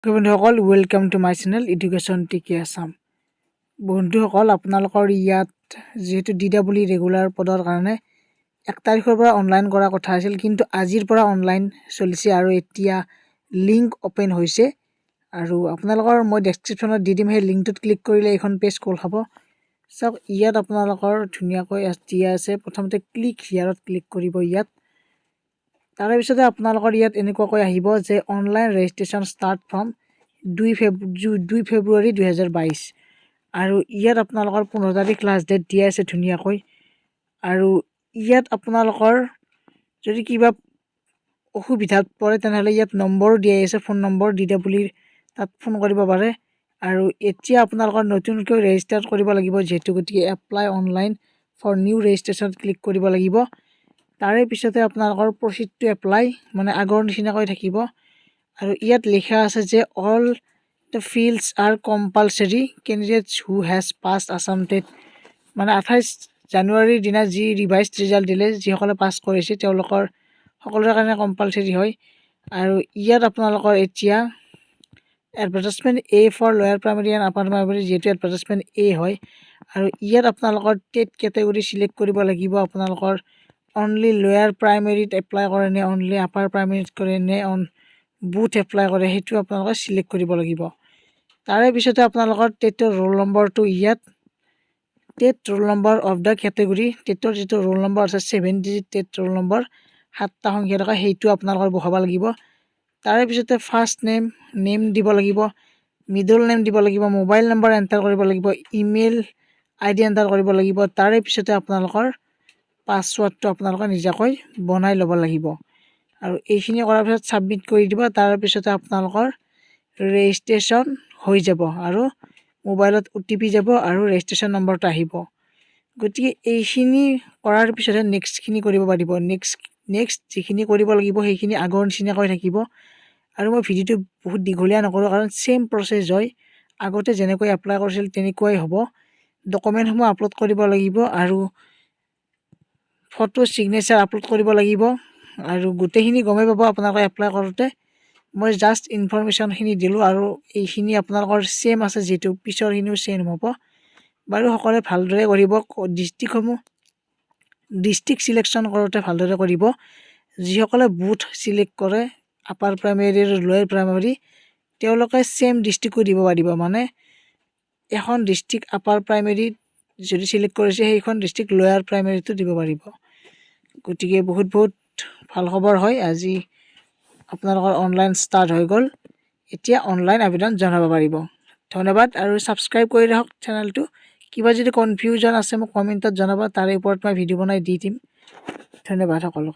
বন্ধুসকল welcome to my channel education DEE Assam। বন্ধুসকল আপোনালোকৰ ইয়াত যেহেতু DEE ৰেগুলাৰ পদৰ কাৰণে 1 তাৰিখৰ পৰা অনলাইন কৰা কথা আছিল, কিন্তু আজিৰ পৰা অনলাইন চলিছে আৰু এতিয়া লিংক ওপেন হৈছে। আৰু আপোনালোকৰ মই ডেছক্ৰিপশ্যনত দি দিম, সেই লিংকটোত ক্লিক কৰিলে এইখন পেজ খোল খাব। চাওক, ইয়াত আপোনালোকৰ ধুনীয়াকৈ দিয়া আছে। প্ৰথমতে ক্লিক হিয়াৰত ক্লিক কৰিব। ইয়াত তাৰে পিছতে আপোনালোকৰ ইয়াত এনেকুৱাকৈ আহিব যে অনলাইন ৰেজিষ্ট্ৰেশ্যন ষ্টাৰ্ট ফ্ৰম 2 ফেব্ৰুৱাৰী 2022 আৰু ইয়াত আপোনালোকৰ 15 তাৰিখ লাষ্ট ডেট দিয়া আছে ধুনীয়াকৈ। আৰু ইয়াত আপোনালোকৰ যদি কিবা অসুবিধাত পৰে তেনেহ'লে ইয়াত নম্বৰো দিয়া আছে, ফোন নম্বৰ DEE তাত ফোন কৰিব পাৰে। আৰু এতিয়া আপোনালোকৰ নতুনকৈ ৰেজিষ্টাৰ কৰিব লাগিব যিহেতু, গতিকে apply online for new registration click কৰিব লাগিব। তাৰে পিছতে আপোনালোকৰ প্ৰচিড টু এপ্লাই মানে আগৰ নিচিনাকৈ থাকিব। আৰু ইয়াত লিখা আছে যে all the fields are compulsory candidates who has pass Assam TET, মানে 28 জানুৱাৰীৰ দিনা যি ৰিভাইজড ৰিজাল্ট দিলে, যিসকলে পাছ কৰিছে তেওঁলোকৰ সকলোৰে কাৰণে কম্পালচৰি হয়। আৰু ইয়াত আপোনালোকৰ এতিয়া advertisement A for lower primary and upper primary, যিহেতু এডভাৰ্টাইজমেণ্ট A হয়। আৰু ইয়াত আপোনালোকৰ টেট কেটেগৰী চিলেক্ট কৰিব লাগিব। আপোনালোকৰ অনলি লয়াৰ প্ৰাইমেৰীত এপ্লাই কৰে নে অনলি আপাৰ প্ৰাইমেৰীত কৰে নে বুথ এপ্লাই কৰে, সেইটো আপোনালোকে চিলেক্ট কৰিব লাগিব। তাৰে পিছতে আপোনালোকৰ টেটৰ ৰোল নম্বৰটো ইয়াত TET roll number of the category, টেটৰ যিটো ৰোল নম্বৰ আছে 7 ডিজিট টেট ৰোল নম্বৰ 7টা সংখ্যা থকা, সেইটো আপোনালোকৰ বহাব লাগিব। তাৰে পিছতে ফাৰ্ষ্ট নেম দিব লাগিব, মিডল নেম দিব লাগিব, মোবাইল নম্বৰ এণ্টাৰ কৰিব লাগিব, ইমেইল ID এণ্টাৰ কৰিব লাগিব। তাৰে পিছতে আপোনালোকৰ পাছৱৰ্ডটো আপোনালোকে নিজাকৈ বনাই ল'ব লাগিব। আৰু এইখিনি কৰাৰ পিছত ছাবমিট কৰি দিব। তাৰ পিছতে আপোনালোকৰ ৰেজিষ্ট্ৰেশ্যন হৈ যাব আৰু মোবাইলত OTP যাব আৰু ৰেজিষ্ট্ৰেশ্যন নম্বৰটো আহিব। গতিকে এইখিনি কৰাৰ পিছতহে নেক্সটখিনি কৰিব পাৰিব। নেক্সট যিখিনি কৰিব লাগিব সেইখিনি আগৰ নিচিনাকৈ থাকিব। আৰু মই ভিডিঅ'টো বহুত দীঘলীয়া নকৰোঁ, কাৰণ ছেইম প্ৰচেছ হয়, আগতে যেনেকৈ এপ্লাই কৰিছিল তেনেকুৱাই হ'ব। ডকুমেণ্টসমূহ আপলোড কৰিব লাগিব আৰু ফটো ছিগনেচাৰ আপলোড কৰিব লাগিব। আৰু গোটেইখিনি গমেই পাব আপোনালোকে এপ্লাই কৰোঁতে। মই জাষ্ট ইনফৰমেশ্যনখিনি দিলোঁ আৰু এইখিনি আপোনালোকৰ ছেইম আছে, যিহেতু পিছৰখিনিও ছেইম হ'ব বাৰু। সকলোৱে ভালদৰে কৰিব। ডিষ্ট্ৰিক্ট চিলেকশ্যন কৰোঁতে ভালদৰে কৰিব। যিসকলে বুথ চিলেক্ট কৰে আপাৰ প্ৰাইমেৰী আৰু লয়াৰ প্ৰাইমেৰী, তেওঁলোকে ছেইম ডিষ্ট্ৰিক্টো দিব পাৰিব। মানে এখন ডিষ্ট্ৰিক্ট আপাৰ প্ৰাইমেৰীত যদি চিলেক্ট কৰিছে, সেইখন ডিষ্ট্ৰিক্ট লয়াৰ প্ৰাইমেৰীটো দিব পাৰিব। গতিকে বহুত ভাল খবৰ হয়। আজি আপোনালোকৰ অনলাইন ষ্টাৰ্ট হৈ গ'ল, এতিয়া অনলাইন আবেদন জনাব পাৰিব। ধন্যবাদ আৰু ছাবস্ক্ৰাইব কৰি ৰাখক চেনেলটো। কিবা যদি কনফিউজন আছে মোক কমেণ্টত জনাব, তাৰে ওপৰত মই ভিডিঅ' বনাই দি দিম। ধন্যবাদ সকলোকে।